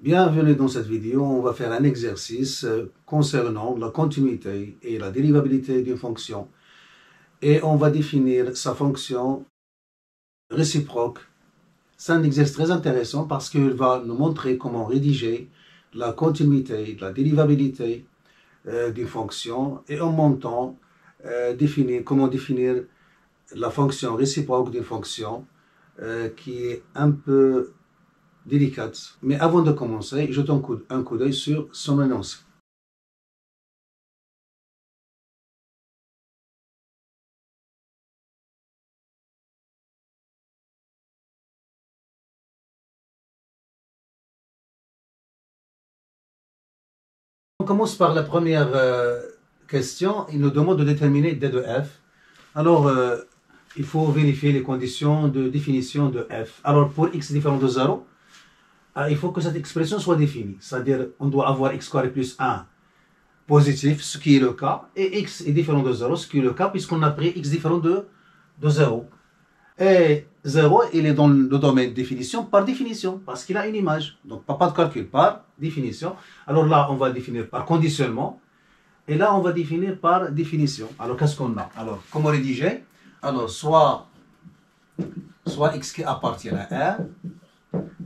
Bienvenue dans cette vidéo, on va faire un exercice concernant la continuité et la dérivabilité d'une fonction. Et on va définir sa fonction réciproque. C'est un exercice très intéressant parce qu'il va nous montrer comment rédiger la continuité, la dérivabilité d'une fonction et en même temps comment définir la fonction réciproque d'une fonction qui est un peu délicate. Mais avant de commencer, jetons un coup d'œil sur son énoncé. On commence par la première question. Il nous demande de déterminer d de f. Alors, il faut vérifier les conditions de définition de f. Alors, pour x différent de 0, il faut que cette expression soit définie. C'est-à-dire, on doit avoir x carré plus 1 positif, ce qui est le cas, et x est différent de 0, ce qui est le cas, puisqu'on a pris x différent de 0. Et 0, il est dans le domaine de définition par définition, parce qu'il a une image. Donc, pas de calcul, par définition. Alors là, on va le définir par conditionnement. Et là, on va définir par définition. Alors, qu'est-ce qu'on a? Alors, comment rédiger? Alors, soit x qui appartient à R.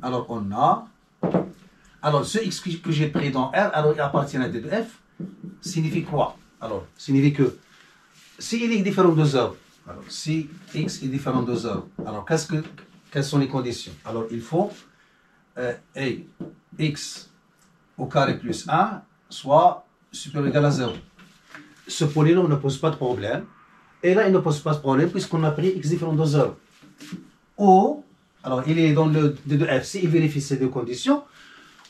Alors, on a... Alors, ce x que j'ai pris dans R, alors il appartient à d de f, signifie quoi? Alors, signifie que si il est différent de 0, alors si x est différent de 0, alors quelles sont les conditions? Alors, il faut x au carré plus 1 soit supérieur ou égal à 0. Ce polynôme ne pose pas de problème. Et là, il ne pose pas de problème puisqu'on a pris x différent de 0. Ou, alors il est dans le d de f, si il vérifie ces deux conditions,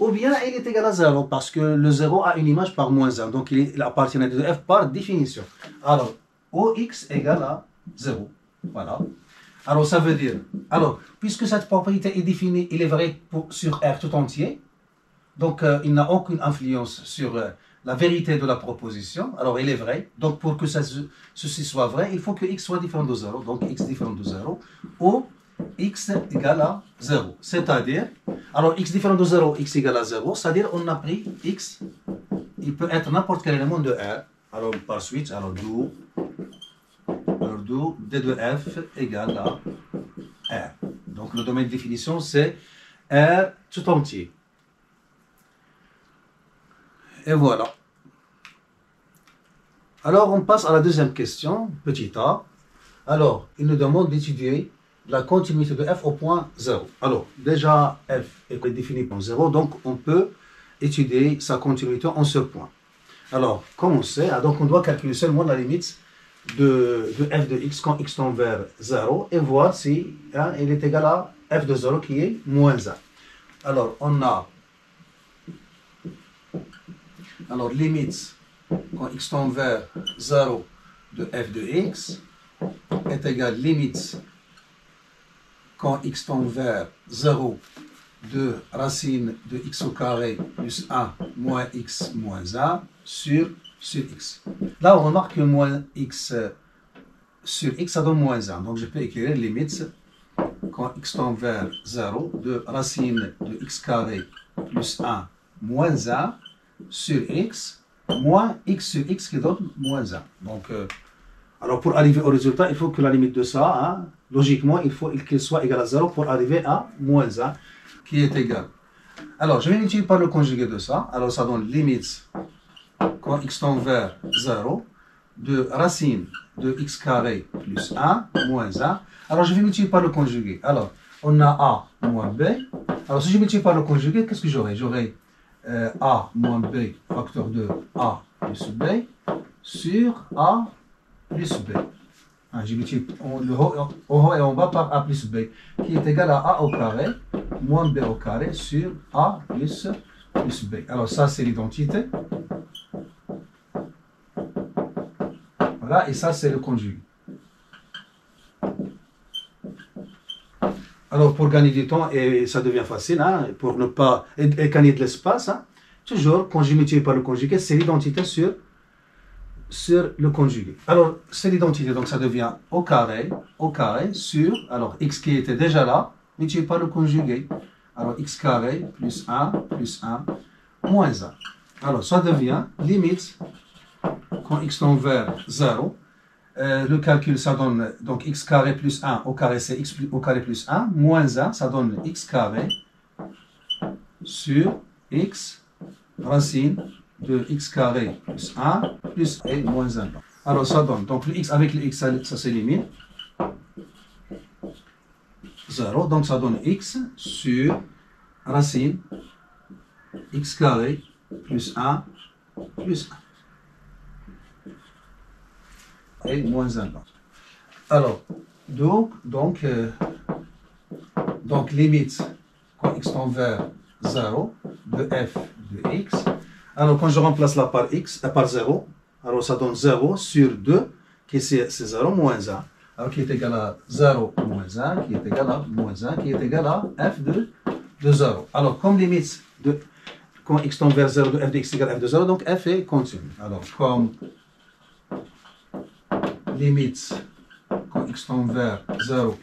ou bien il est égal à 0 parce que le 0 a une image par moins 1. Donc il appartient à d de f par définition. Alors, OX égale à 0. Voilà. Alors ça veut dire, alors, puisque cette propriété est définie, il est vrai sur R tout entier, donc il n'a aucune influence sur la vérité de la proposition. Alors il est vrai. Donc pour que ceci soit vrai, il faut que x soit différent de 0. Donc x différent de 0 ou x égale à 0. C'est-à-dire, alors x différent de 0, x égale à 0, c'est-à-dire on a pris x, il peut être n'importe quel élément de R. Alors par suite, alors d'où d de f égale à R. Donc le domaine de définition c'est R tout entier. Et voilà. Alors on passe à la deuxième question, petit a. Alors, il nous demande d'étudier la continuité de f au point 0. Alors, déjà, f est défini par 0, donc on peut étudier sa continuité en ce point. Alors, comme on sait, donc on doit calculer seulement la limite de f de x quand x tend vers 0 et voir si il est égal à f de 0 qui est moins 1. Alors, on a limite quand x tend vers 0 de f de x est égal limite quand x tend vers 0 de racine de x au carré plus 1 moins x moins 1 sur x. Là, on remarque que moins x sur x, ça donne moins 1. Donc, je peux écrire limite quand x tend vers 0 de racine de x carré plus 1 moins 1 sur x moins x sur x qui donne moins 1. Donc, alors pour arriver au résultat, il faut que la limite de ça, logiquement, il faut qu'il soit égal à 0 pour arriver à moins 1 qui est égal. Alors, je vais multiplier par le conjugué de ça. Alors, ça donne limite quand x tend vers 0 de racine de x carré plus 1 moins 1. Alors, je vais multiplier par le conjugué. Alors, on a a moins b. Alors, si je multiplie par le conjugué, qu'est-ce que j'aurai? J'aurai a moins b facteur de a plus b sur a plus b. Je multiplie le haut et en bas par a plus b, qui est égal à a au carré moins b au carré sur a plus b. Alors ça, c'est l'identité. Voilà, et ça, c'est le conjugué. Alors, pour gagner du temps, et ça devient facile, pour ne pas et gagner de l'espace, toujours, quand je multiplie par le conjugué, c'est l'identité sur le conjugué. Alors, c'est l'identité, donc ça devient au carré sur, alors x qui était déjà là, multiplié par le conjugué. alors x carré plus 1 moins 1. Alors ça devient limite quand x tend vers 0. Le calcul, ça donne donc x carré plus 1 au carré, c'est x au carré plus 1, moins 1, ça donne x carré sur x racine de x carré plus 1 plus et moins 1. Alors ça donne, donc le x avec le x, ça s'élimine. 0, donc ça donne x sur racine x carré plus 1 plus 1 et moins 1. Alors, donc limite quand x tend vers 0 de f de x. Alors quand je remplace là par x, par 0, alors ça donne 0 sur 2, qui c'est 0 moins 1. Alors qui est égal à 0 moins 1, qui est égal à moins 1, qui est égal à f de 0. Alors comme limite de quand x tend vers 0 de f de x égale f de 0, donc f est continu. Alors comme limite quand x tend vers 0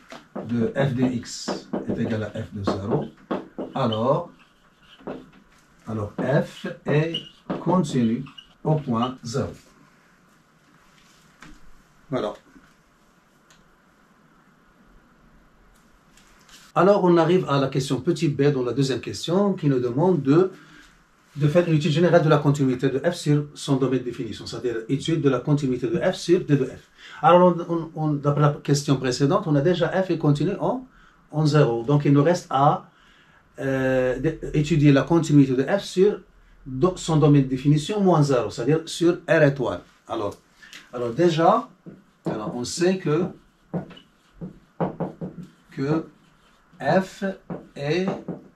de f de x est égal à f de 0, alors f est continu au point 0. Voilà. Alors on arrive à la question petit b dans la deuxième question qui nous demande de faire une étude générale de la continuité de f sur son domaine de définition, c'est-à-dire étude de la continuité de f sur d de f. Alors d'après la question précédente, on a déjà f est continu en 0. Donc il nous reste à étudier la continuité de f sur son domaine de définition moins 0, c'est-à-dire sur R étoile. Alors déjà, on sait que f est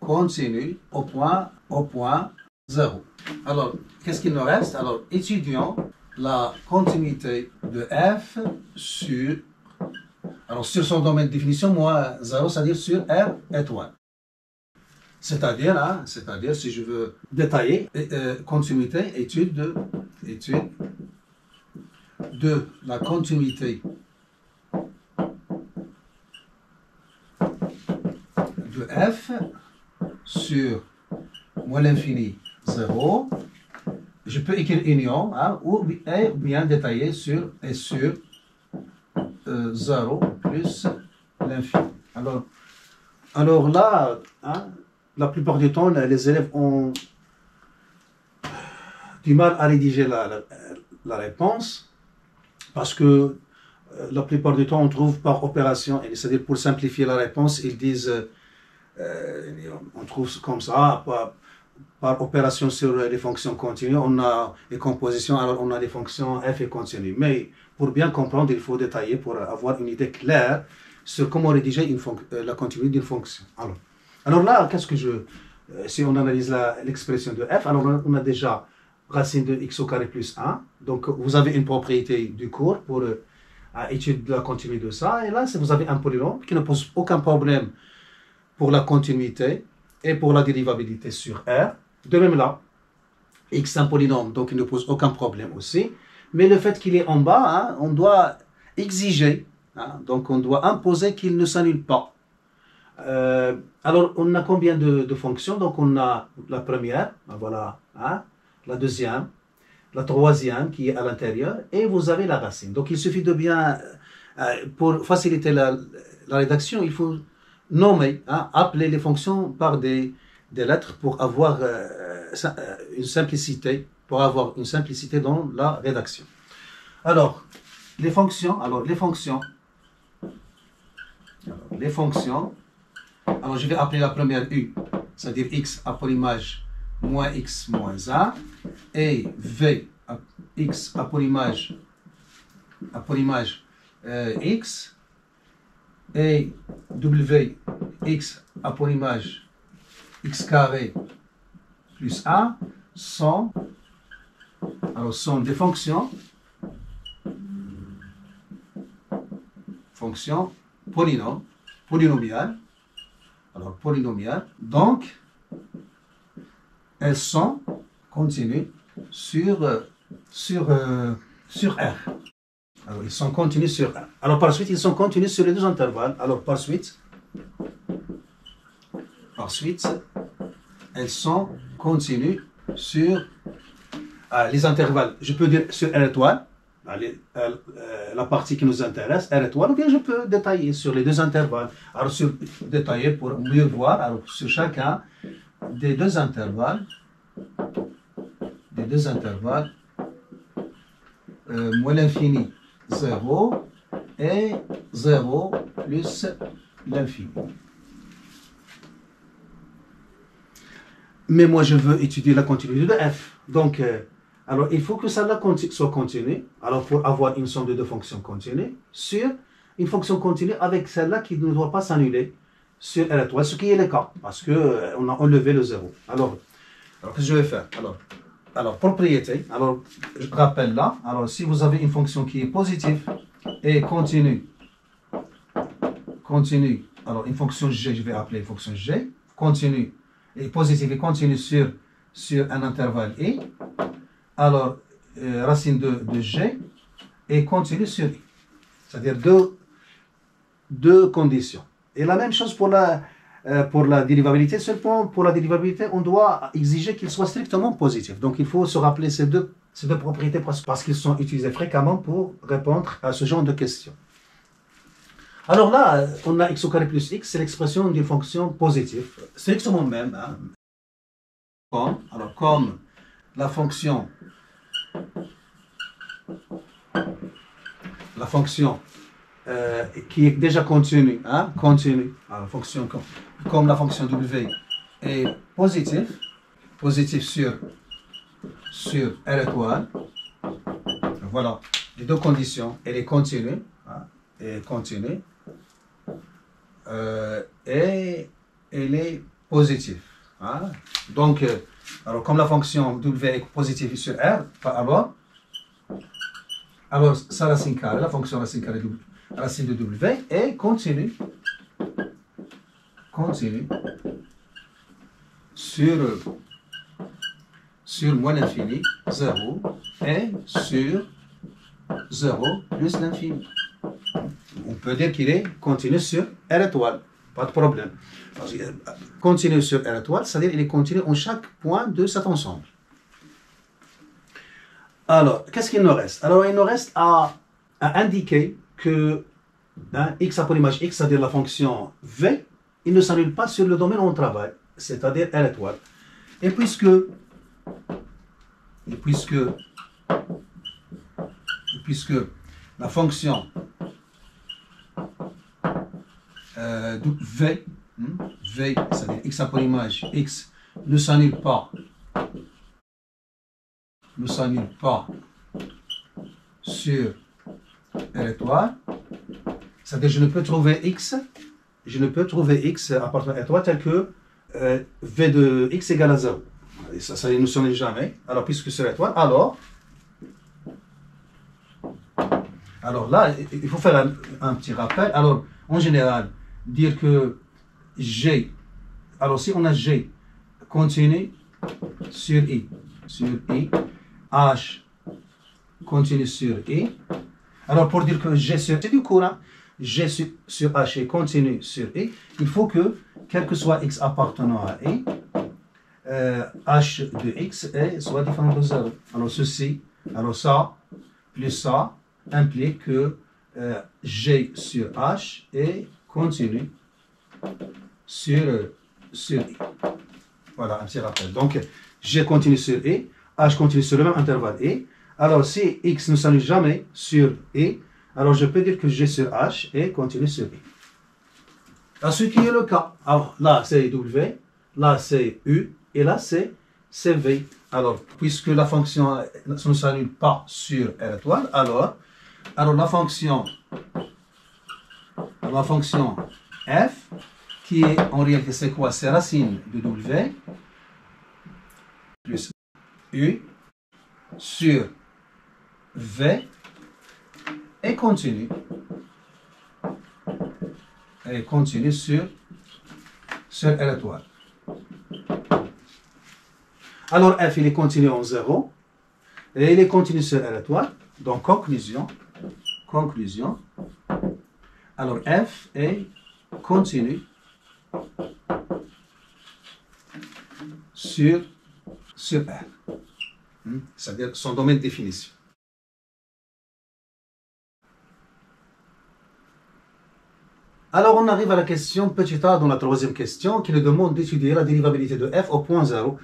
continu au point 0. Alors, qu'est-ce qu'il nous reste? Alors, étudions la continuité de f sur son domaine de définition moins 0, c'est-à-dire sur R étoile. C'est-à-dire, si je veux détailler, continuité, étude de la continuité de f sur moins l'infini 0. Je peux écrire union ou bien détailler sur 0 plus l'infini. Alors là, la plupart du temps, les élèves ont du mal à rédiger la réponse parce que la plupart du temps, on trouve par opération, c'est-à-dire pour simplifier la réponse, ils disent, on trouve comme ça, par opération sur les fonctions continues, on a les compositions, alors on a les fonctions f et continues. Mais pour bien comprendre, il faut détailler pour avoir une idée claire sur comment rédiger la continuité d'une fonction. Alors là, si on analyse l'expression de f, alors on a déjà racine de x au carré plus 1. Donc vous avez une propriété du cours pour étudier la continuité de ça. Et là, vous avez un polynôme qui ne pose aucun problème pour la continuité et pour la dérivabilité sur R. De même là, x est un polynôme, donc il ne pose aucun problème aussi. Mais le fait qu'il est en bas, on doit exiger, donc on doit imposer qu'il ne s'annule pas. Alors, on a combien de fonctions? Donc, on a la première, voilà, la deuxième, la troisième qui est à l'intérieur, et vous avez la racine. Donc, il suffit de bien, pour faciliter la rédaction, il faut nommer, appeler les fonctions par des lettres pour avoir une simplicité, dans la rédaction. Alors, les fonctions, alors je vais appeler la première u, c'est-à-dire x à pour image moins x moins 1, et v x à pour image x, et w x à pour image x carré plus 1 sont des fonctions polynomiales. Alors, polynomiales, donc, elles sont continues sur R. Alors, ils sont continus sur R. Alors, par suite, ils sont continus sur les deux intervalles. Alors, par suite, ensuite, elles sont continues sur les intervalles. Je peux dire sur R étoile, la partie qui nous intéresse, R étoile, ou bien je peux détailler sur les deux intervalles. Alors, détailler pour mieux voir, alors, sur chacun des deux intervalles, moins l'infini 0 et 0 plus l'infini. Mais moi, je veux étudier la continuité de f. Donc, alors, il faut que ça soit continu. Alors, pour avoir une somme de deux fonctions continues sur une fonction continue avec celle-là qui ne doit pas s'annuler sur R étoile, ce qui est le cas, parce qu'on a enlevé le 0. Alors qu'est-ce que je vais faire? Alors, propriété. Alors, je rappelle là. Alors, si vous avez une fonction qui est positive et continue, alors une fonction g, je vais appeler une fonction g, continue, et positive et continue sur un intervalle i, alors racine de g et continue sur i. C'est-à-dire deux conditions. Et la même chose pour la dérivabilité. Seulement pour la dérivabilité, on doit exiger qu'il soit strictement positif. Donc il faut se rappeler ces deux propriétés parce qu'ils sont utilisés fréquemment pour répondre à ce genre de questions. Alors là, on a x au carré plus x, c'est l'expression d'une fonction positive. C'est strictement même. Hein. Comme la fonction qui est déjà continue, hein, alors, comme la fonction w est positive sur R étoile, voilà, les deux conditions, elle est continue, hein, et elle est positive. Hein. Donc, alors comme la fonction w est positive sur R, alors sa racine carrée, la fonction racine carrée racine de w est continue sur moins l'infini 0 et sur 0 plus l'infini. On peut dire qu'il est continu sur R étoile, pas de problème. Continu sur R étoile, c'est-à-dire qu'il est continu en chaque point de cet ensemble. Alors, qu'est-ce qu'il nous reste? Alors, il nous reste à indiquer que x à l'image x, c'est-à-dire la fonction v, il ne s'annule pas sur le domaine où on travaille, c'est-à-dire R étoile. Et puisque la fonction v, c'est-à-dire x à l'image x, ne s'annule pas sur R étoile, c'est-à-dire je ne peux trouver x appartenant à R étoile tel que v de x égale à 0. Et ça ne s'annule jamais. Alors, puisque c'est R étoile, alors là, il faut faire un petit rappel. Alors, en général, dire que G, alors si on a G continue sur I, H continue sur I, alors pour dire que G sur, c'est du courant, G sur H est continue sur I, il faut que, quel que soit X appartenant à I, H de X soit différent de 0. Alors ça, plus ça, implique que G sur H est continu sur I. Voilà, un petit rappel. Donc, G continue sur I, H continue sur le même intervalle I. Alors, si X ne s'annule jamais sur I, alors je peux dire que G sur H est continu sur I. À ce qui est le cas. Alors, là, c'est W, là, c'est U, et là, c'est V. Alors, puisque la fonction ne s'annule pas sur R étoile, alors la fonction f, qui est en réalité, c'est quoi? C'est racine de W plus U sur V et continue sur R étoile. Alors f, il est continu en 0 et il est continu sur R étoile. Donc conclusion, alors f est continu sur R. C'est-à-dire son domaine de définition. Alors, on arrive à la question petit a dans la troisième question qui nous demande d'étudier la dérivabilité de f au point 0.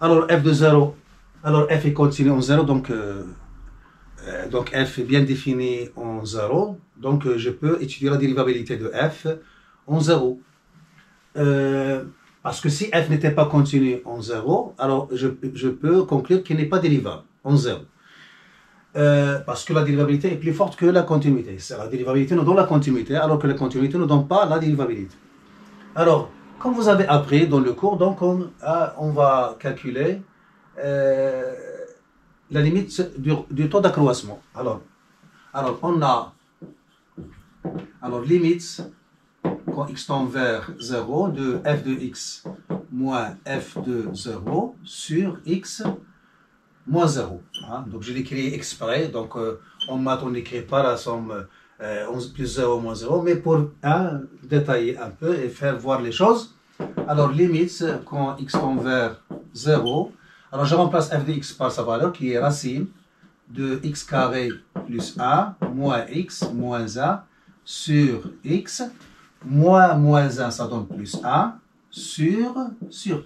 Alors, f de 0, alors f est continu en 0, donc f est bien défini en 0. Donc, je peux étudier la dérivabilité de f en 0. Parce que si f n'était pas continu en 0, alors je peux conclure qu'il n'est pas dérivable en 0. Parce que la dérivabilité est plus forte que la continuité. La dérivabilité nous donne la continuité, alors que la continuité ne donne pas la dérivabilité. Alors, comme vous avez appris dans le cours, donc on va calculer la limite du taux d'accroissement. Alors, on a limite quand x tend vers 0 de f de x moins f de 0 sur x moins 0. Hein? Donc je l'écris exprès, donc en maths on n'écrit pas la somme 11 plus 0 moins 0, mais pour détailler un peu et faire voir les choses. Alors limite quand x tend vers 0, alors je remplace f de x par sa valeur qui est racine de x carré plus 1 moins x moins 1 sur x. Moins 1, ça donne plus 1 sur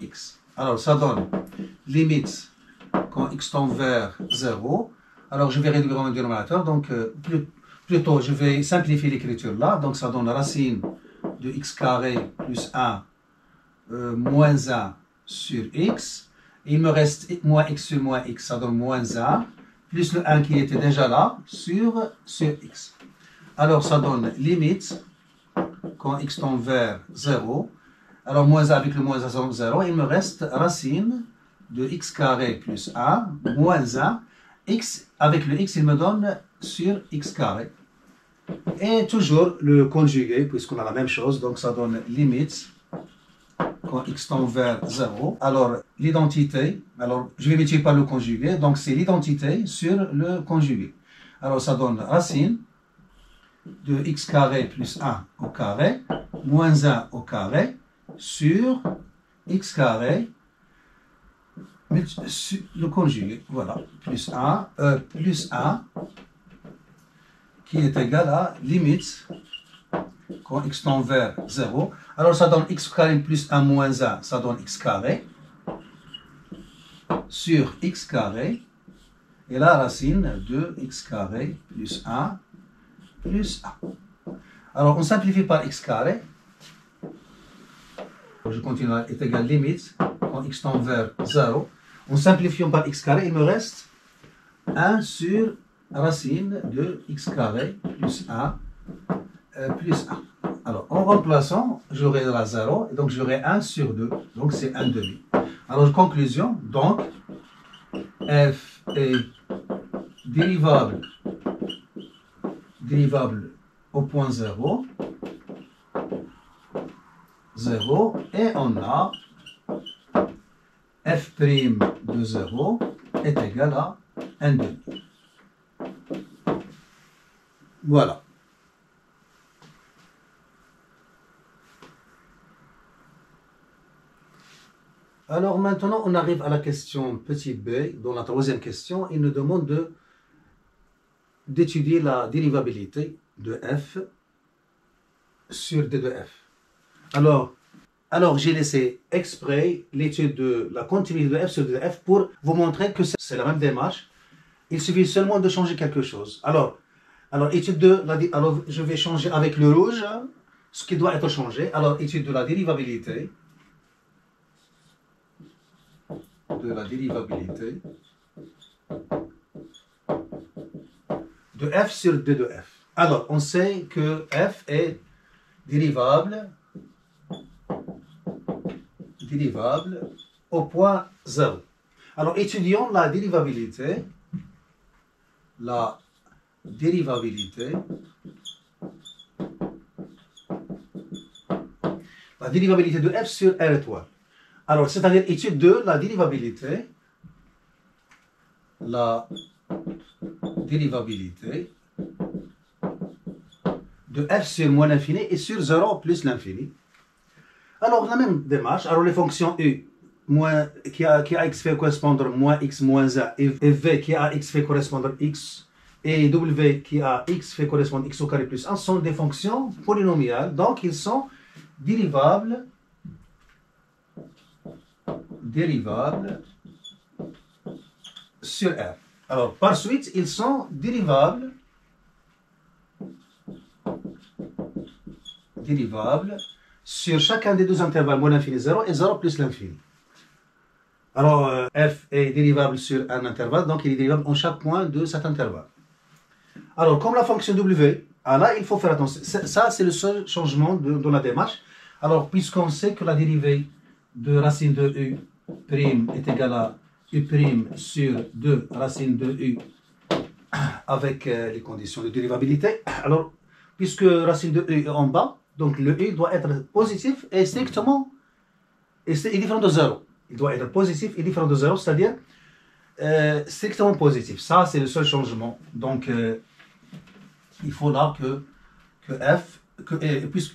x. Alors, ça donne limite quand x tend vers 0. Alors, je vais réduire mon dénominateur. Donc, plutôt, je vais simplifier l'écriture là. Donc, ça donne racine de x carré plus 1 moins 1 sur x. Et il me reste moins x sur moins x, ça donne moins 1, plus le 1 qui était déjà là, sur x. Alors, ça donne limite quand x tend vers 0, alors moins 1 avec le moins 1, ça donne 0, il me reste racine de x carré plus 1, moins 1, x, avec le x, il me donne sur x carré. Et toujours le conjugué, puisqu'on a la même chose, donc ça donne limite quand x tend vers 0. Alors, l'identité, alors je vais multiplier par le conjugué, donc c'est l'identité sur le conjugué. Alors, ça donne racine de x carré plus 1 au carré, moins 1 au carré, sur x carré, le conjugué, voilà, plus 1, qui est égal à limite, quand x tend vers 0. Alors ça donne x carré plus 1 moins 1, ça donne x carré, sur x carré, et la racine de x carré plus 1, plus 1. Alors, on simplifie par x carré. Je continue à est égal limite quand x tend vers 0. En simplifiant par x carré, il me reste 1 sur racine de x carré plus 1 plus 1. Alors, en remplaçant, j'aurai la 0, et donc j'aurai 1 sur 2. Donc, c'est 1 demi. Alors, conclusion, donc, f est dérivable au point 0, et on a f' de 0 est égal à 1 demi. Voilà. Alors maintenant, on arrive à la question petit b, dans la troisième question, il nous demande d'étudier la dérivabilité de f sur d de f. Alors j'ai laissé exprès l'étude de la continuité de f sur d de f pour vous montrer que c'est la même démarche. Il suffit seulement de changer quelque chose. Alors étude de alors je vais changer avec le rouge ce qui doit être changé. Alors étude de la dérivabilité de f sur d de f. Alors, on sait que f est dérivable au point 0. Alors, étudions la dérivabilité de f sur R étoile. Alors, c'est-à-dire étude de la dérivabilité de f sur moins l'infini et sur 0 plus l'infini. Alors, la même démarche. Alors, les fonctions u, qui a x fait correspondre moins x moins 1, et v qui a x fait correspondre x, et w qui a x fait correspondre x au carré plus 1 sont des fonctions polynomiales, donc ils sont dérivables sur R. Alors, par suite, ils sont dérivables sur chacun des deux intervalles, moins l'infini 0 et 0 plus l'infini. Alors, f est dérivable sur un intervalle, donc il est dérivable en chaque point de cet intervalle. Alors, comme la fonction w, là, il faut faire attention. Ça, c'est le seul changement dans la démarche. Alors, puisqu'on sait que la dérivée de racine de u' est égale à u' sur 2 racine de u avec les conditions de dérivabilité, alors, puisque racine de u est en bas, donc le u doit être positif et strictement différent de 0. Il doit être positif et différent de 0, c'est-à-dire strictement positif. Ça, c'est le seul changement. Donc, il faut là que f,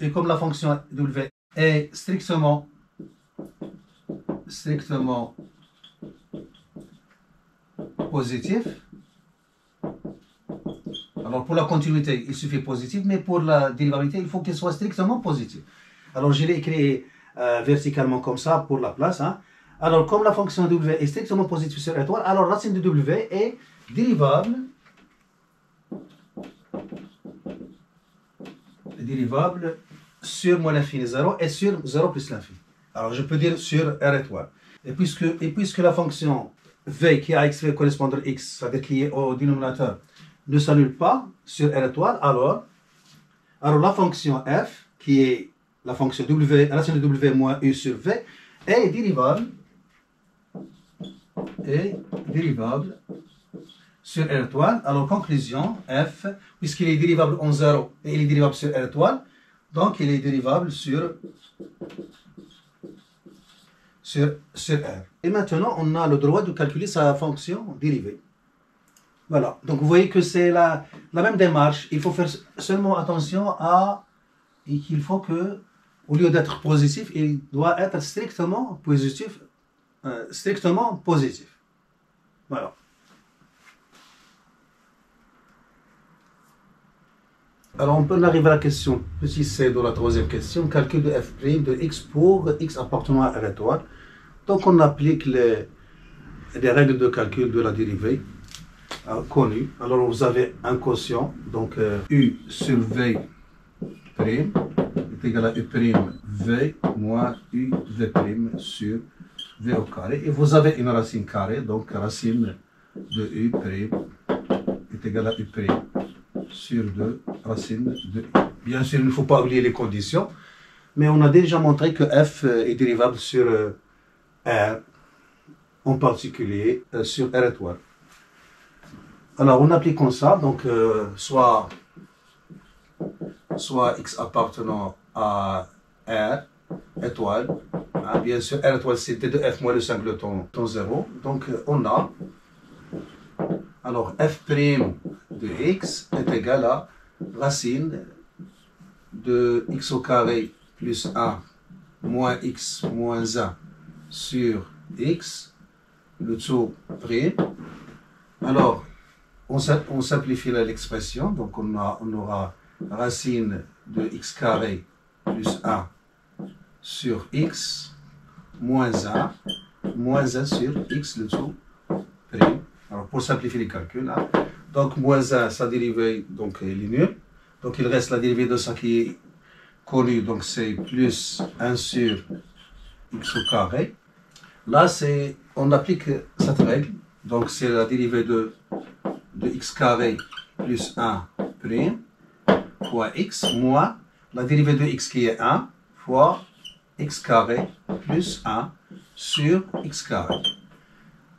et comme la fonction w est strictement positif, alors pour la continuité, il suffit positif, mais pour la dérivabilité, il faut qu'il soit strictement positif. Alors, je l'ai écrit verticalement comme ça pour la place. Hein. Alors, comme la fonction w est strictement positive sur étoile, alors racine de w est dérivable sur moins l'infini 0 et sur 0 plus l'infini. Alors, je peux dire sur R étoile. Et puisque la fonction v qui a x fait correspondre x, c'est-à-dire qui est au dénominateur, ne s'annule pas sur R étoile, alors la fonction f, qui est la fonction w, racine de w moins u sur v, est dérivable sur R étoile. Alors, conclusion, f, puisqu'il est dérivable en 0 et il est dérivable sur R étoile, donc il est dérivable sur R. Et maintenant, on a le droit de calculer sa fonction dérivée. Voilà. Donc, vous voyez que c'est la même démarche. Il faut faire seulement attention à qu'il faut que, au lieu d'être positif, il doit être strictement positif. Voilà. Alors, on peut arriver à la question, petit c de la troisième question, calcul de f' de x pour x appartenant à R étoile. Donc, on applique les règles de calcul de la dérivée connues. Alors, vous avez un quotient, donc u sur v' est égal à u' v moins u v' sur v au carré. Et vous avez une racine carrée, donc racine de u' est égal à u' sur 2 racine de u. Bien sûr, il ne faut pas oublier les conditions, mais on a déjà montré que f est dérivable sur R, en particulier sur R étoile. Alors, en appliquant ça, donc soit x appartenant à R étoile, hein, bien sûr, R étoile c'est t de f moins le singleton 0, donc on a, alors f' de x est égal à racine de x au carré plus 1 moins x moins 1 sur x, le tout prime. Alors, on simplifie l'expression, donc on aura racine de x carré plus 1 sur x moins 1 sur x, le tout prime. Alors, pour simplifier les calculs, hein, donc moins 1, sa dérivée, donc elle est nulle. Donc, il reste la dérivée de ça qui est connue, donc c'est plus 1 sur x au carré. Là, on applique cette règle, donc c'est la dérivée de x carré plus 1 prime fois x moins la dérivée de x qui est 1 fois x carré plus 1 sur x carré.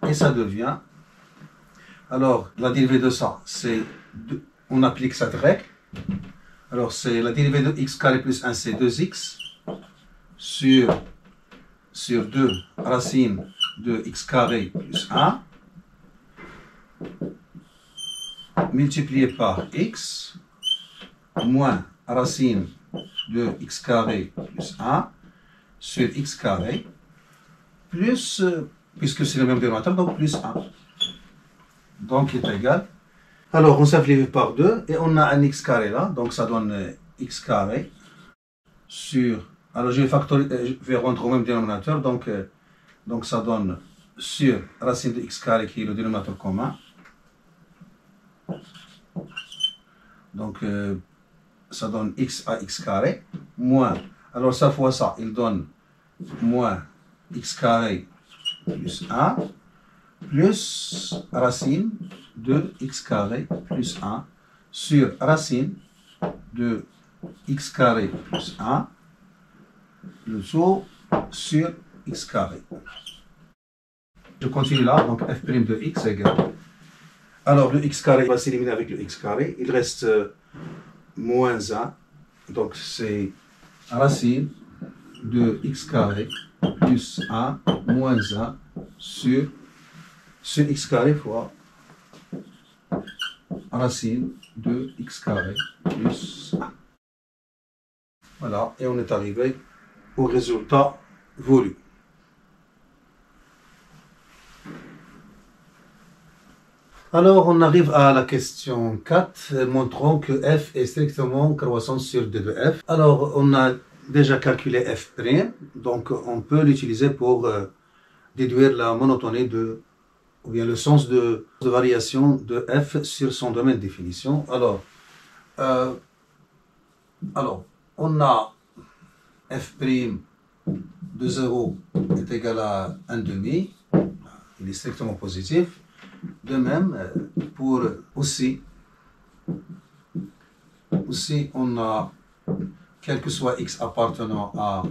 Et ça devient, alors la dérivée de ça, c'est, on applique cette règle. Alors c'est la dérivée de x carré plus 1, c'est 2x sur 2 racine de x carré plus 1 multiplié par x moins racine de x carré plus 1 sur x carré plus, puisque c'est le même dénominateur, donc plus 1. Donc il est égal. Alors on simplifie par 2 et on a un x carré là, donc ça donne x carré sur. Alors je vais rendre au même dénominateur, donc ça donne sur racine de x carré qui est le dénominateur commun. Donc ça donne x à x carré moins. Alors ça fois ça, il donne moins x carré plus 1 plus racine de x carré plus 1 sur racine de x carré plus 1 le tout sur x carré. Je continue là, donc f' de x égale. Alors le x carré va s'éliminer avec le x carré, il reste moins 1, donc c'est racine de x carré plus 1 moins 1 sur x carré fois racine de x carré plus 1. Voilà, et on est arrivé au résultat voulu. Alors, on arrive à la question 4, montrant que f est strictement croissant sur d de f. Alors, on a déjà calculé f', donc on peut l'utiliser pour déduire la monotonie ou bien le sens de variation de f sur son domaine de définition. Alors on a f' de 0 est égal à 1,5, il est strictement positif. De même, pour aussi on a, quel que soit x appartenant à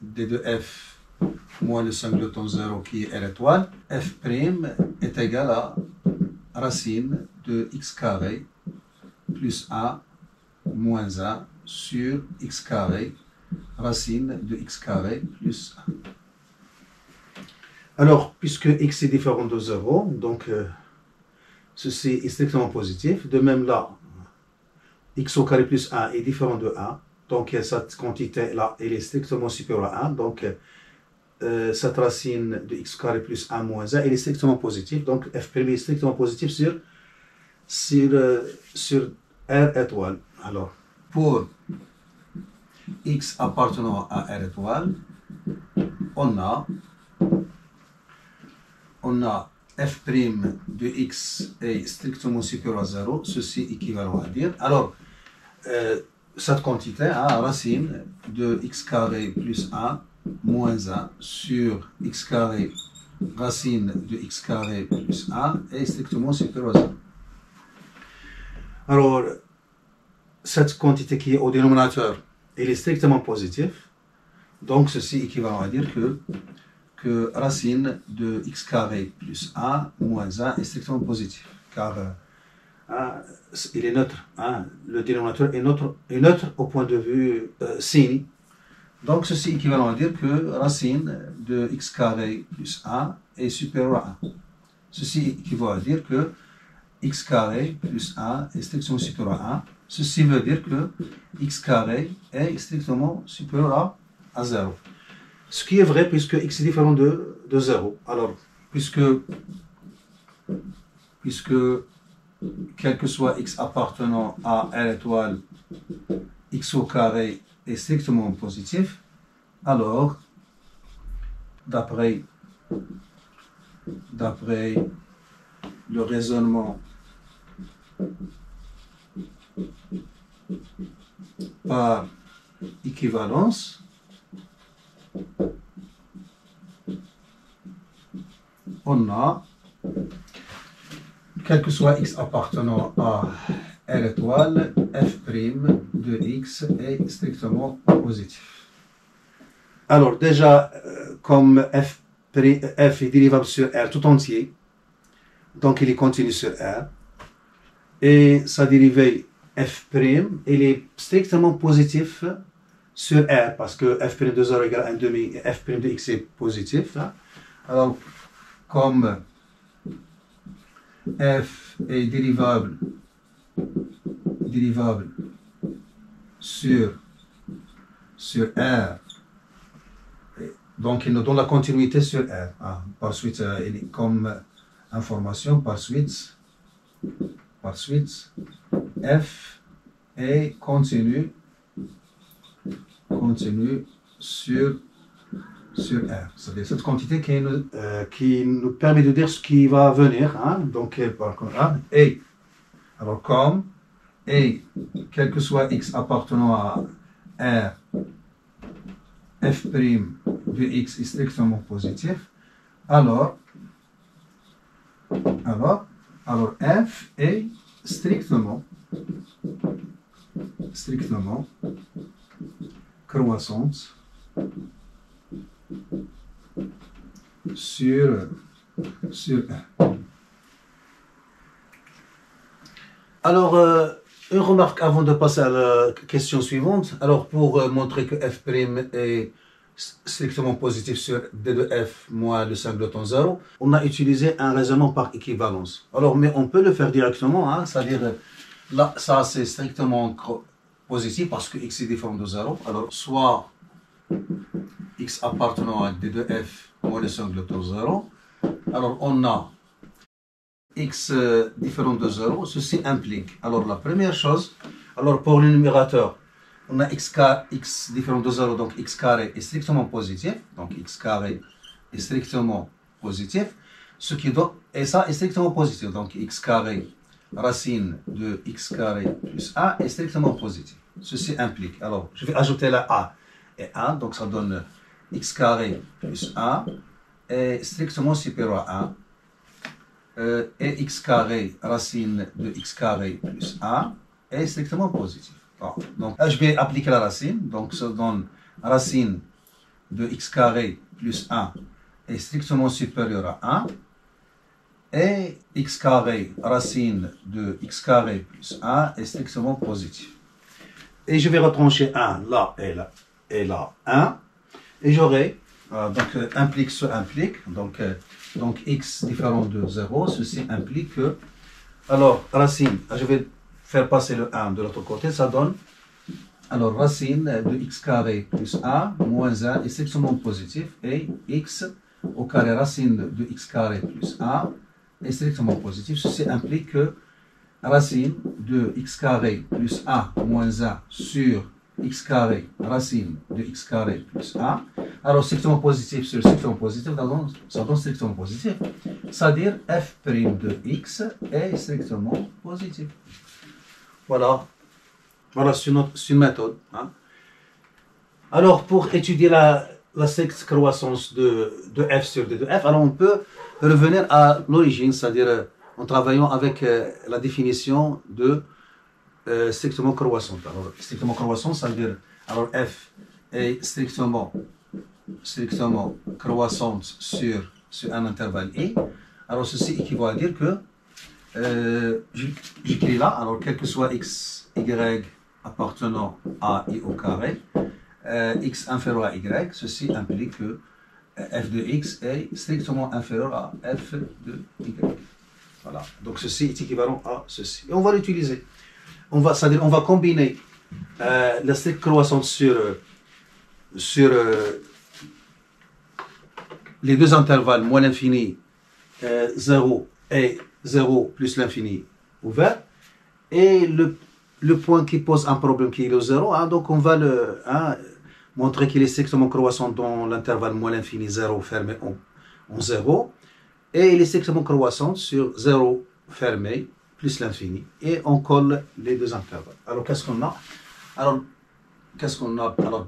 d de f moins le singleton 0 qui est R étoile, f' est égal à racine de x carré plus 1 moins 1 sur x carré racine de x carré plus 1. Alors, puisque x est différent de 0, donc ceci est strictement positif. De même là, x au carré plus 1 est différent de 1. Donc cette quantité-là, elle est strictement supérieure à 1. Donc cette racine de x carré plus 1 moins 1, elle est strictement positive. Donc f' est strictement positif sur R étoile. Alors, pour x appartenant à R étoile, on a f' de x est strictement supérieur à 0, ceci équivalent à dire. Alors, cette quantité a racine de x carré plus 1 moins 1 sur x carré racine de x carré plus 1 est strictement supérieur à 0. Alors, cette quantité qui est au dénominateur, elle est strictement positive. Donc, ceci équivalent à dire que racine de x carré plus 1 moins 1 est strictement positif, car il est neutre. Le dénominateur est neutre au point de vue signe. Donc ceci équivalent à dire que racine de x carré plus 1 est supérieur à 1. Ceci équivaut à dire que x carré plus 1 est strictement supérieur à 1. Ceci veut dire que x carré est strictement supérieur à 0. Ce qui est vrai puisque x est différent de 0. Alors, puisque quel que soit x appartenant à R étoile, x au carré est strictement positif, alors, d'après le raisonnement par équivalence, on a, quel que soit x appartenant à R étoile, f' de x est strictement positif. Alors déjà, comme f est dérivable sur R tout entier, donc il est continu sur R, et sa dérivée f', il est strictement positif sur R, parce que f' de 0 égale à 1,5 et f' de x est positif. Alors, comme f est dérivable sur R Donc, il nous donne la continuité sur R. Hein. Par suite, comme information, par suite, f est continue sur R. C'est-à-dire cette quantité qui nous permet de dire ce qui va venir. Hein. Donc, par contre, hein, et, alors comme, et, quel que soit x appartenant à R, f' de x est strictement positif, alors f est strictement croissante sur R. Alors, une remarque avant de passer à la question suivante. Alors, pour montrer que f' est strictement positif sur d de f moins le singleton 0, on a utilisé un raisonnement par équivalence. Alors, mais on peut le faire directement, hein, c'est-à-dire, là, ça c'est strictement positif parce que x est différent de 0. Alors, soit x appartenant à d de f moins le singleton 0. Alors, on a x différent de 0, ceci implique. Alors, la première chose, alors pour le numérateur, on a x différent de 0, donc x carré est strictement positif. Donc, x carré est strictement positif. Ce qui doit, et ça est strictement positif. Donc, x carré racine de x carré plus a est strictement positif. Ceci implique. Alors, je vais ajouter la a et a, donc ça donne x carré plus a est strictement supérieur à 1. Et x carré racine de x carré plus a est strictement positif. Bon, donc là, je vais appliquer la racine. Donc ça donne racine de x carré plus 1 est strictement supérieur à 1. Et x carré racine de x carré plus 1 est strictement positif. Et je vais retrancher 1 là et là 1. Et j'aurai, donc implique ce implique, donc x différent de 0, ceci implique que, alors racine, je vais faire passer le 1 de l'autre côté, ça donne, alors racine de x carré plus a moins 1 est strictement positif, et x au carré racine de x carré plus a est strictement positif, ceci implique que racine de x carré plus a moins 1 sur x carré racine de x carré plus a. Alors, strictement positif sur strictement positif, ça donne strictement positif. C'est-à-dire f' de x est strictement positif. Voilà. Voilà, c'est une méthode. Hein. Alors, pour étudier la stricte croissance de f sur d de f, alors on peut revenir à l'origine, c'est-à-dire en travaillant avec la définition de strictement croissante. Alors, strictement croissante, ça veut dire, alors f est strictement croissante sur un intervalle i. Alors, ceci équivaut à dire que, j'écris là, alors quel que soit x, y appartenant à i au carré, x inférieur à y, ceci implique que f de x est strictement inférieur à f de y. Voilà. Donc, ceci est équivalent à ceci. Et on va l'utiliser. C'est-à-dire, on va combiner la stricte croissance sur les deux intervalles, moins l'infini, 0 et 0 plus l'infini ouvert, et le point qui pose un problème qui est le 0, hein, donc on va montrer qu'il est strictement croissant dans l'intervalle moins l'infini 0 fermé en 0, et il est strictement croissant sur 0 fermé plus l'infini, et on colle les deux intervalles. Alors qu'est-ce qu'on a? Alors,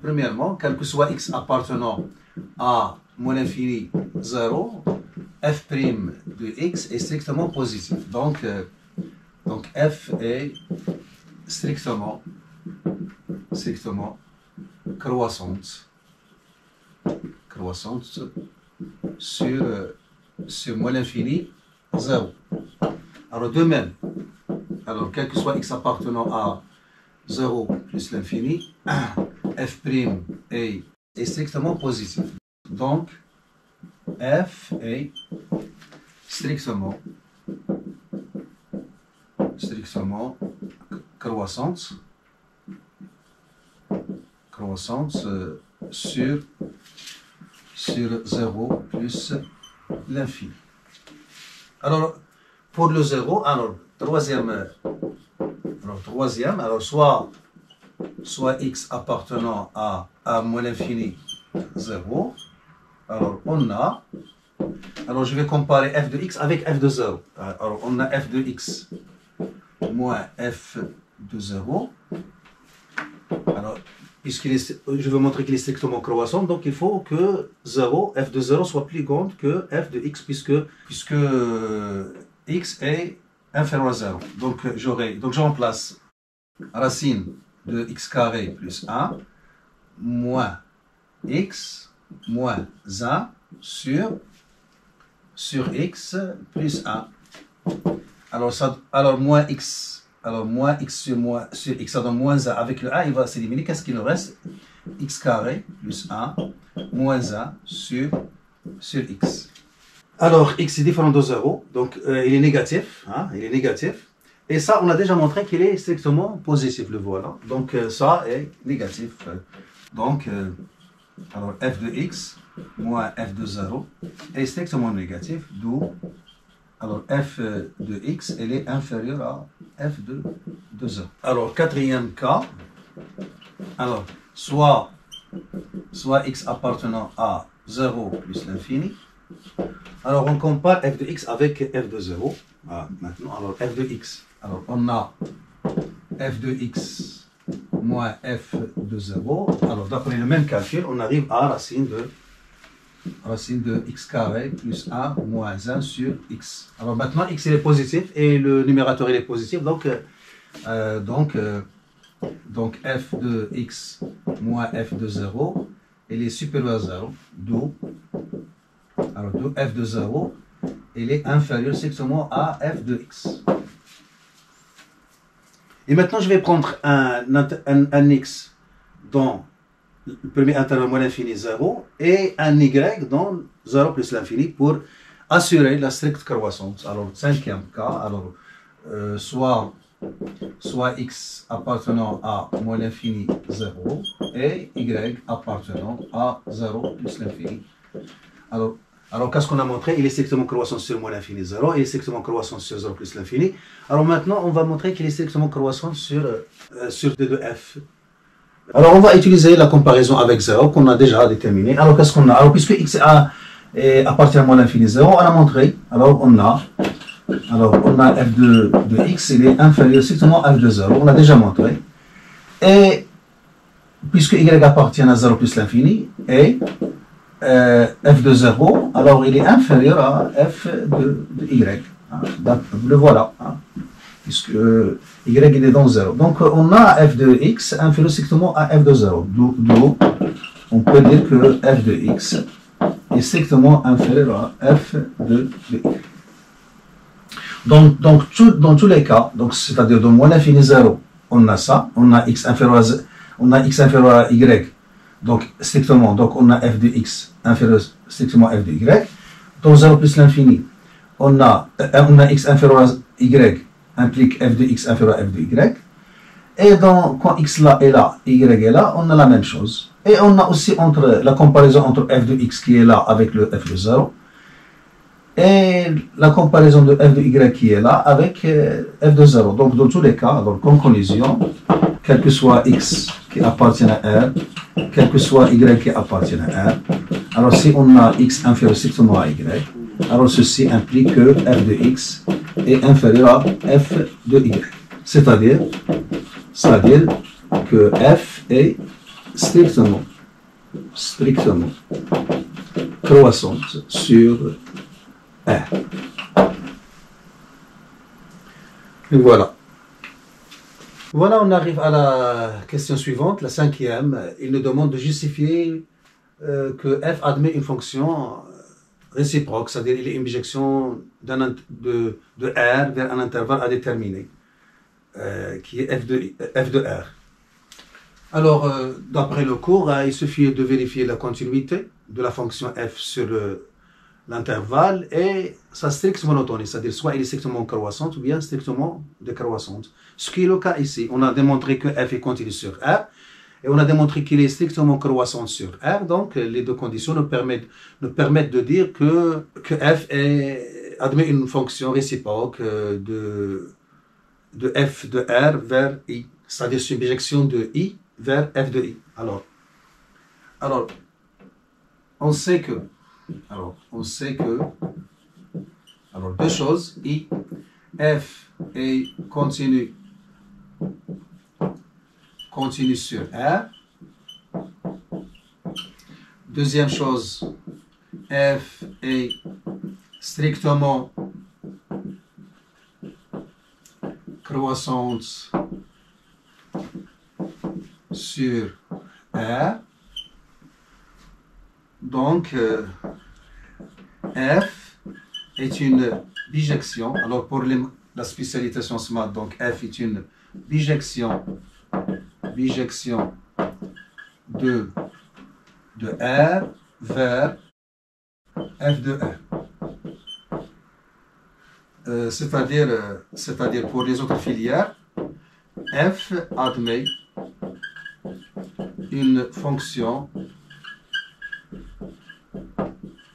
premièrement, quel que soit x appartenant à moins l'infini 0, f' de x est strictement positif. Donc f est strictement croissante sur moins l'infini 0. Alors de même, alors quel que soit x appartenant à 0 plus l'infini, f' est strictement positif. Donc, f est strictement croissante sur sur 0 plus l'infini. Alors, pour le 0, alors, troisième, soit x appartenant à moins l'infini 0. Alors, je vais comparer f de x avec f de 0. Alors, on a f de x moins f de 0. Alors, je veux montrer qu'il est strictement croissant, donc il faut que f de 0 soit plus grande que f de x, puisque x est inférieur à 0. Donc, je remplace racine de x carré plus 1 moins x moins 1 sur x plus 1. Alors moins x sur x, ça donne moins 1. Avec le 1, il va s'éliminer. Qu'est-ce qu'il nous reste? X carré plus 1 moins 1 sur x. Alors, x est différent de 0, donc il est négatif. Il est négatif. Et ça, on a déjà montré qu'il est strictement positif, le voilà. Donc, ça est négatif. Donc, alors f de x moins f de 0 est strictement négatif, d'où alors f de x elle est inférieure à f de 0. Alors, quatrième cas, alors soit x appartenant à 0 plus l'infini. Alors, on compare f de x avec f de 0. Maintenant, alors f de x. Alors, on a f de x moins f de 0. Alors, d'après le même calcul, on arrive à racine de x carré plus 1 moins 1 sur x. Alors, maintenant, x il est positif et le numérateur il est positif. Donc f de x moins f de 0, il est supérieur à 0. D'où f de 0, il est inférieur strictement à f de x. Et maintenant, je vais prendre un x dans le premier intervalle moins l'infini 0 et un y dans 0 plus l'infini pour assurer la stricte croissance. Alors, cinquième cas, alors, soit x appartenant à moins l'infini 0 et y appartenant à 0 plus l'infini. Alors, qu'est-ce qu'on a montré? Il est strictement croissant sur moins l'infini 0, il est strictement croissant sur 0 plus l'infini. Alors maintenant, on va montrer qu'il est strictement croissant sur d de f. Alors, on va utiliser la comparaison avec 0 qu'on a déjà déterminé. Alors, qu'est-ce qu'on a? Alors, puisque x appartient à moins l'infini 0, on a montré. Alors, on a f de x, il est inférieur strictement à f de 0. On l'a déjà montré. Et puisque y appartient à 0 plus l'infini, et f de 0, alors il est inférieur à f de y. Donc, le voilà. Puisque y est dans 0. Donc, on a f de x inférieur strictement à f de 0. D'où on peut dire que f de x est strictement inférieur à f de y. Donc dans tous les cas, c'est-à-dire dans moins l'infini 0, on a ça, on a x inférieur à y. Donc, strictement, on a f de x inférieur strictement à f de y. Dans 0 plus l'infini, on a x inférieur à y implique f de x inférieur à f de y. Et quand x là est là, y est là, on a la même chose. Et on a aussi la comparaison entre f de x qui est là avec le f de 0 et la comparaison de f de y qui est là avec f de 0. Donc, dans tous les cas, donc, en conclusion, quel que soit x qui appartient à R, quel que soit y qui appartient à R, alors si on a x inférieur strictement à y, alors ceci implique que f de x est inférieur à f de y. C'est-à-dire que f est strictement croissante sur R. Et voilà. Voilà, on arrive à la question suivante, la cinquième. Il nous demande de justifier que f admet une fonction réciproque, c'est-à-dire il y a une bijection de R vers un intervalle à déterminer, qui est f de R. Alors, d'après le cours, il suffit de vérifier la continuité de la fonction f sur l'intervalle et sa stricte monotonie, c'est-à-dire soit il est strictement croissante ou bien strictement décroissante. Ce qui est le cas ici. On a démontré que f est continu sur R et on a démontré qu'il est strictement croissant sur R. Donc, les deux conditions nous permettent de dire que f admet une fonction réciproque de f de R vers I, c'est-à-dire c'est une bijection de I vers f de I. Alors, on sait que, deux choses, I, f est continu sur R. Deuxième chose, f est strictement croissante sur R. Donc, f est une bijection. Alors, pour la spécialisation SMAT, donc f est une bijection de R vers f de R. C'est-à-dire pour les autres filières, f admet une fonction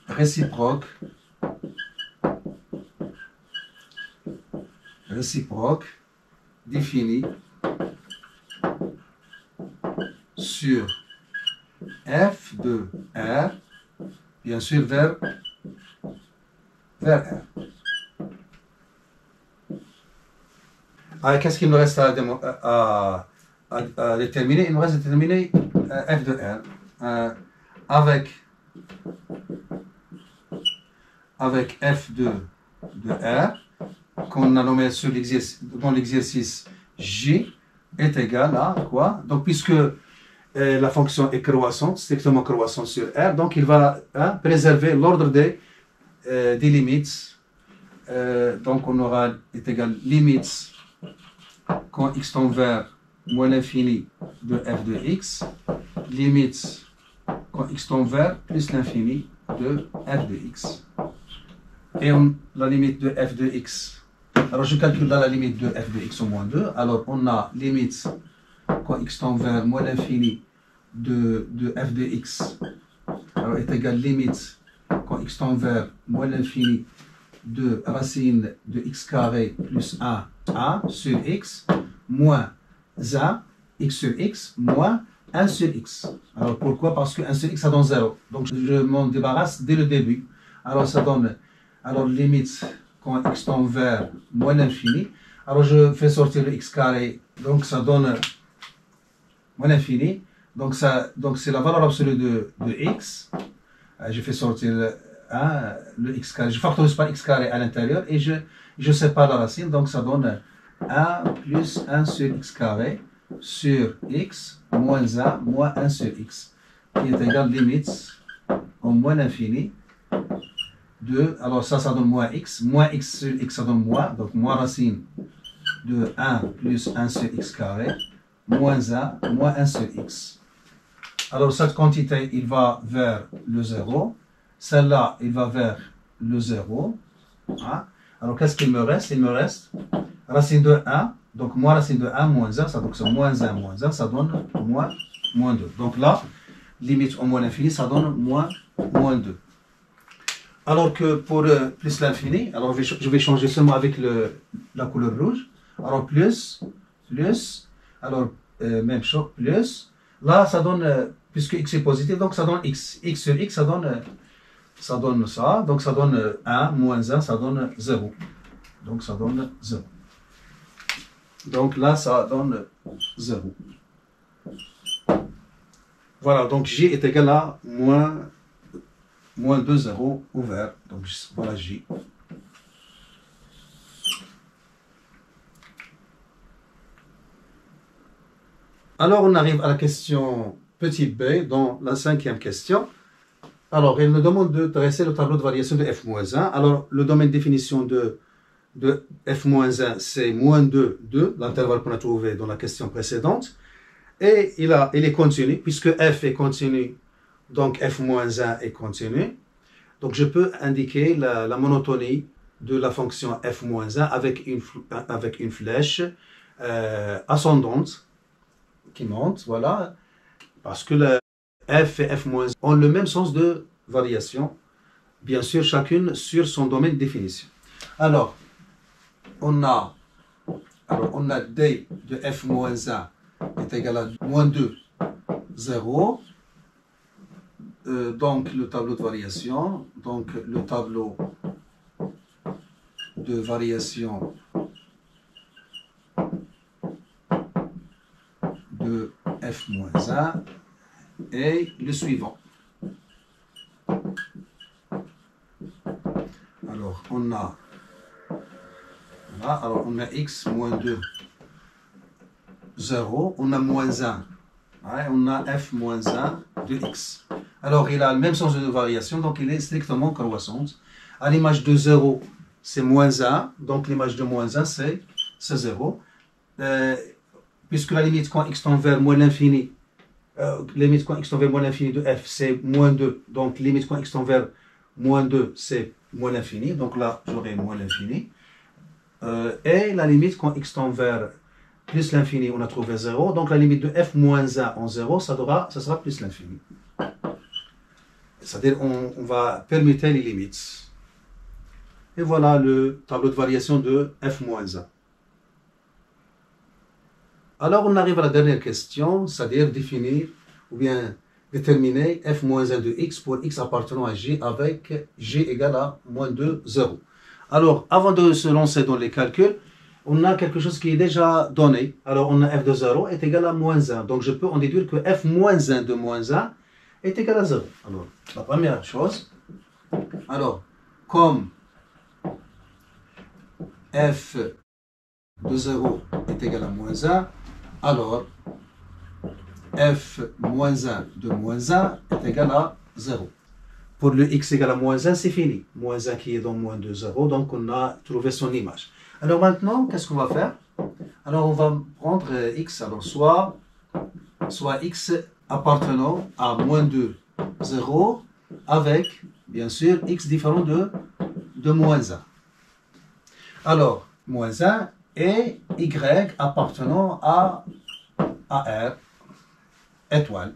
réciproque définie sur f de R, bien sûr vers R. Qu'est-ce qu'il me reste à déterminer? Il me reste à déterminer f de R avec f de R qu'on a nommé dans l'exercice J est égal à quoi? Donc puisque la fonction est croissante, strictement croissante sur R, donc il va préserver l'ordre des limites. Donc on aura est égal limite quand x tend vers moins l'infini de f de x, limite quand x tend vers plus l'infini de f de x. Et la limite de f de x. Alors je calcule dans la limite de f de x au moins 2. Alors on a limite quand x tend vers moins l'infini de f de x. Alors est égal limite quand x tend vers moins l'infini de racine de x carré plus 1 sur x moins 1 x sur x moins 1 sur x. Alors pourquoi? Parce que 1 sur x ça donne 0. Donc je m'en débarrasse dès le début. Alors ça donne limite quand x tend vers moins l'infini. Alors je fais sortir le x carré. Donc ça donne moins l'infini. Donc c'est la valeur absolue de x. Je fais sortir le x carré. Je factorise par x carré à l'intérieur et je sépare la racine. Donc ça donne 1 plus 1 sur x carré sur x moins 1 moins 1 sur x qui est égal limite en moins l'infini de, alors ça donne moins x sur x ça donne moins, donc moins racine de 1 plus 1 sur x carré moins 1 moins 1 sur x. Alors cette quantité il va vers le 0, celle-là il va vers le 0. Alors qu'est-ce qu'il me reste? Il me reste racine de 1, donc moins racine de 1 moins 1, donc c'est moins 1 moins 1, ça donne moins 2. Donc là, limite au moins l'infini, ça donne moins 2. Alors que pour plus l'infini, alors je vais changer seulement avec la couleur rouge. Alors plus, alors même chose, plus. Là, ça donne, puisque x est positif, donc ça donne x. X sur x, ça donne ça. Donc ça donne 1, moins 1, ça donne 0. Donc ça donne 0. Donc là, ça donne 0. Voilà, donc J est égal à moins 2, 0 ouvert. Donc voilà J. Alors on arrive à la question petit b dans la 5e question. Alors il nous demande de dresser le tableau de variation de f-1. Alors le domaine de définition de f-1 c'est moins 2, l'intervalle qu'on a trouvé dans la question précédente. Et il est continu, puisque f est continu, donc f-1 est continu. Donc je peux indiquer la monotonie de la fonction f-1 avec une flèche ascendante qui monte, voilà. parce que le f et f-1 ont le même sens de variation, bien sûr chacune sur son domaine de définition. Alors, on a d de f-1 est égal à moins 2, 0. Donc le tableau de variation, donc le tableau de variation de f-1 est le suivant. Alors on a x moins 2, 0, on a moins 1, on a f moins 1 de x. Alors il a le même sens de variation, donc il est strictement croissante. À l'image de 0, c'est moins 1, donc l'image de moins 1, c'est 0. Puisque la limite quand x tend vers moins l'infini, limite quand x tend vers moins l'infini de f, c'est moins 2, donc limite quand x tend vers moins 2, c'est moins l'infini, donc là j'aurai moins l'infini. Et la limite quand x tend vers plus l'infini, on a trouvé 0, donc la limite de f moins 1 en 0, ça sera plus l'infini. C'est-à-dire on va permuter les limites. Et voilà le tableau de variation de f moins 1. Alors on arrive à la dernière question, c'est-à-dire définir ou bien déterminer f moins 1 de x pour x appartenant à g avec g égale à moins 2, 0. Alors avant de se lancer dans les calculs, on a quelque chose qui est déjà donné. Alors on a f de 0 est égal à moins 1. Donc je peux en déduire que f moins 1 de moins 1 est égal à 0. Alors la première chose, alors comme f de 0 est égal à moins 1, alors f moins 1 de moins 1 est égal à 0. Pour le x égale à moins 1, c'est fini. Moins 1 qui est dans moins 2, 0, donc on a trouvé son image. Alors maintenant, qu'est-ce qu'on va faire? Alors on va prendre x, alors soit x appartenant à moins 2, 0, avec, bien sûr, x différent de moins 1. Alors, moins 1 et y appartenant à R, étoile.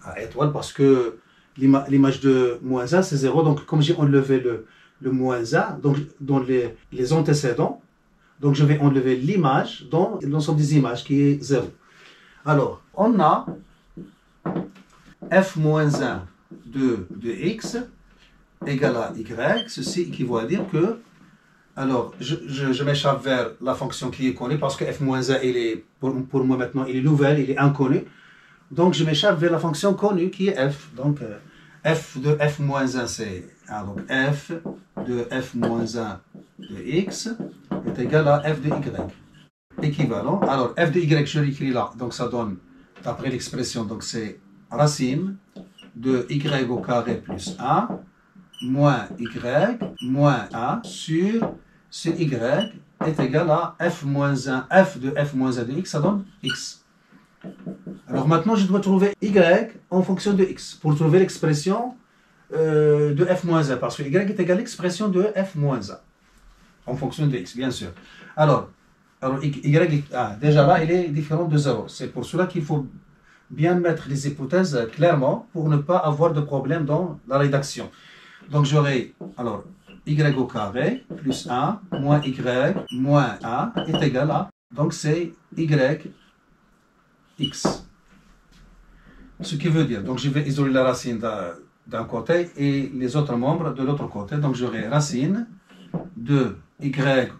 À étoile parce que l'image de moins 1 c'est 0, donc comme j'ai enlevé le moins 1 donc, dans les antécédents, donc je vais enlever l'image dans l'ensemble des images qui est 0. Alors, on a f moins 1 de x égale à y, ceci équivaut à dire que, alors je m'échappe vers la fonction qui est connue parce que f moins 1 il est, pour moi maintenant il est nouvelle, il est inconnu. Donc je m'échappe vers la fonction connue qui est f. Donc f de f moins 1 c'est donc f de f moins 1 de x est égal à f de y. Équivalent. Alors f de y je l'écris là. Donc ça donne, d'après l'expression, donc c'est racine de y au carré plus 1 moins y moins 1 sur ce y est égal à f moins 1. F de f moins 1 de x, ça donne x. Alors maintenant, je dois trouver y en fonction de x pour trouver l'expression de f moins 1, parce que y est égal à l'expression de f moins 1 en fonction de x, bien sûr. Alors y, déjà là, il est différent de 0. C'est pour cela qu'il faut bien mettre les hypothèses clairement pour ne pas avoir de problème dans la rédaction. Donc j'aurai, alors, y au carré plus 1 moins y moins 1 est égal à, donc c'est y x. Ce qui veut dire, donc je vais isoler la racine d'un côté et les autres membres de l'autre côté. Donc j'aurai racine de y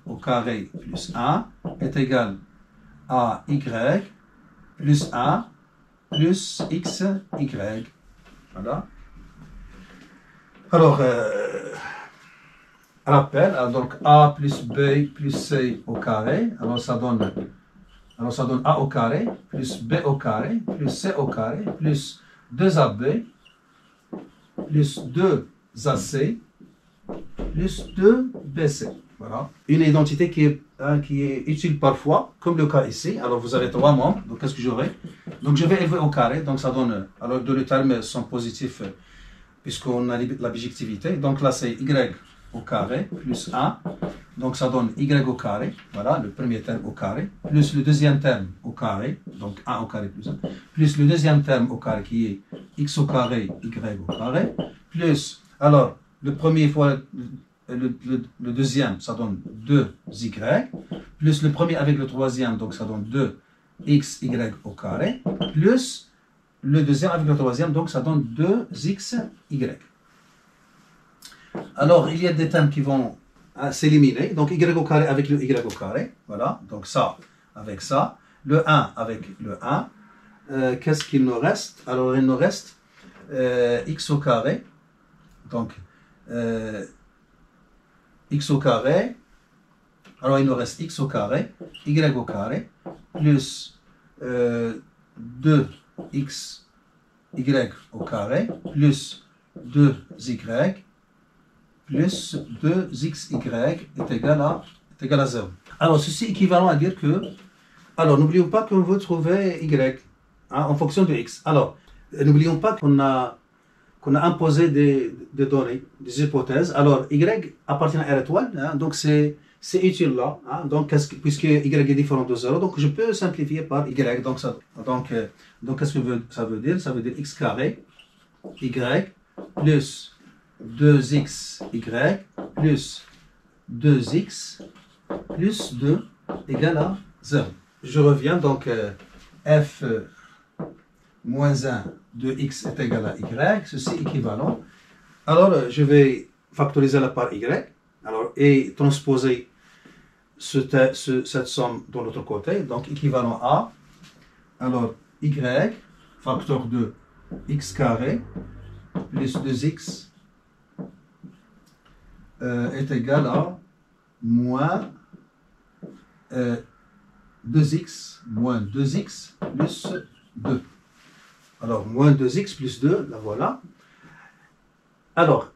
au carré plus 1 est égal à y plus 1 plus x y. Voilà. Alors, rappel, donc a plus b plus c au carré, alors ça donne a au carré, plus b au carré, plus c au carré, plus 2ab, plus 2ac, plus 2bc. Voilà. Une identité qui est utile parfois, comme le cas ici. Alors vous avez 3 membres, donc qu'est-ce que j'aurai? Donc je vais élever au carré, donc ça donne, alors deux termes sont positifs, puisqu'on a la bijectivité. Donc là c'est y au carré plus 1 donc ça donne y au carré, voilà, le premier terme au carré, plus le deuxième terme au carré, donc 1 au carré plus 1, plus le deuxième terme au carré qui est x au carré, y au carré, plus, alors, le premier fois le deuxième, ça donne 2y, plus le premier avec le troisième, donc ça donne 2xy au carré, plus le deuxième avec le troisième, donc ça donne 2xy. Alors, il y a des termes qui vont s'éliminer. Donc, y au carré avec le y au carré. Voilà. Donc, ça avec ça. Le 1 avec le 1. Qu'est-ce qu'il nous reste? Alors, il nous reste x au carré. Donc, x au carré. Alors, il nous reste x au carré, y au carré, plus 2x y au carré, plus 2y, plus 2xy est égal à 0. Alors, ceci est équivalent à dire que, alors, n'oublions pas qu'on veut trouver y en fonction de x. Alors, n'oublions pas qu'on a imposé des données, des hypothèses. Alors, y appartient à R étoile, donc c'est utile là. Donc, puisque y est différent de 0, donc je peux simplifier par y. Donc qu'est-ce que ça veut dire? Ça veut dire x carré, y, plus 2xy, plus 2x, plus 2 égale à 0. Je reviens, donc f moins 1 de x est égal à y, ceci est équivalent. Alors, je vais factoriser la part y, alors, et transposer cette somme de l'autre côté, donc équivalent à, alors, y, facteur de x carré, plus 2x, est égal à moins 2x, moins 2x plus 2. Alors, moins 2x plus 2, la voilà. Alors,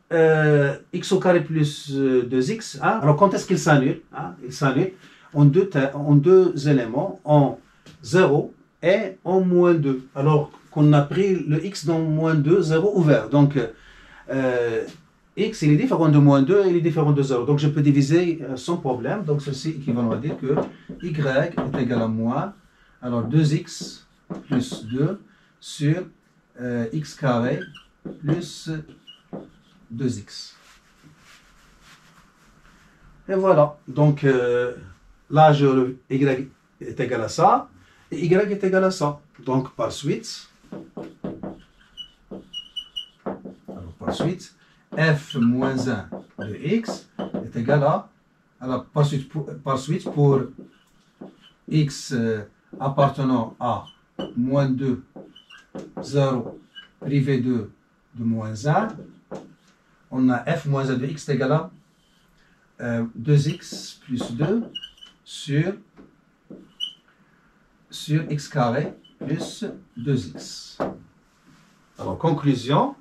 x au carré plus 2x, alors quand est-ce qu'il s'annule? Il s'annule en deux éléments, en 0 et en moins 2. Alors qu'on a pris le x dans moins 2, 0 ouvert. Donc, x, il est différent de moins 2 et il est différent de 0. Donc, je peux diviser sans problème. Donc, ceci équivalent à dire que y est égal à moins, alors 2x plus 2 sur x carré plus 2x. Et voilà. Donc, là, y est égal à ça, et y est égal à ça. Donc, par suite, f moins 1 de x est égal à, alors, par suite pour x appartenant à moins 2, 0, privé de moins 1, on a f moins 1 de x est égal à 2x plus 2 sur x carré plus 2x. Alors, conclusion.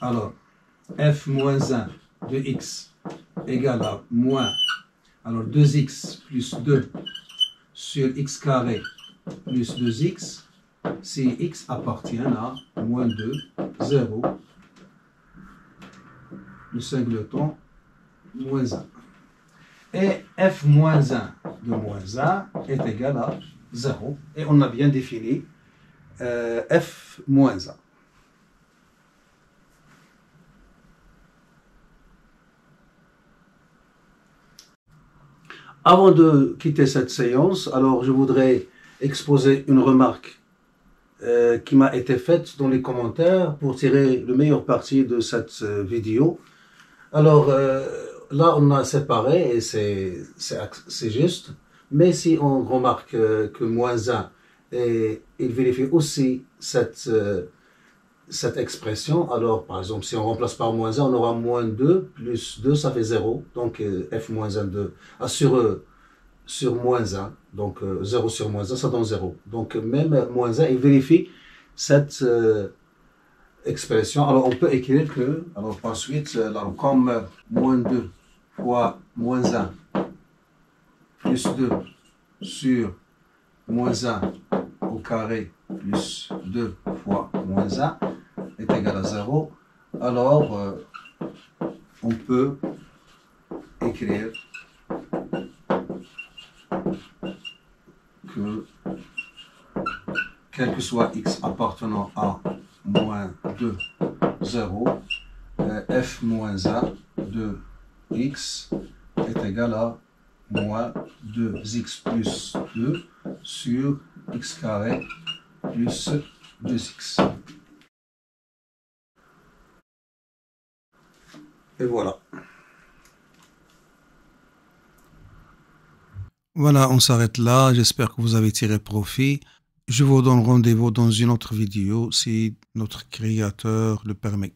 Alors, f moins 1 de x égale à moins, alors 2x plus 2 sur x carré plus 2x, si x appartient à moins 2, 0, le singleton, moins 1. Et f moins 1 de moins 1 est égal à 0. Et on a bien défini f moins 1. Avant de quitter cette séance, alors je voudrais exposer une remarque qui m'a été faite dans les commentaires pour tirer le meilleur parti de cette vidéo. Alors là, on a séparé et c'est juste, mais si on remarque que moins 1, et il vérifie aussi cette expression, alors par exemple, si on remplace par moins 1, on aura moins 2, plus 2, ça fait 0, donc f moins 1 de, sur moins 1, donc 0 sur moins 1, ça donne 0. Donc même moins 1, il vérifie cette expression. Alors on peut écrire que, alors par suite, alors, comme moins 2 fois moins 1 plus 2 sur moins 1 au carré plus 2 fois moins 1, est égal à 0, alors on peut écrire que quel que soit x appartenant à moins 2, 0, f moins 1 de x est égal à moins 2x plus 2 sur x carré plus 2x. Et voilà. Voilà, on s'arrête là. J'espère que vous avez tiré profit. Je vous donne rendez-vous dans une autre vidéo si notre créateur le permet.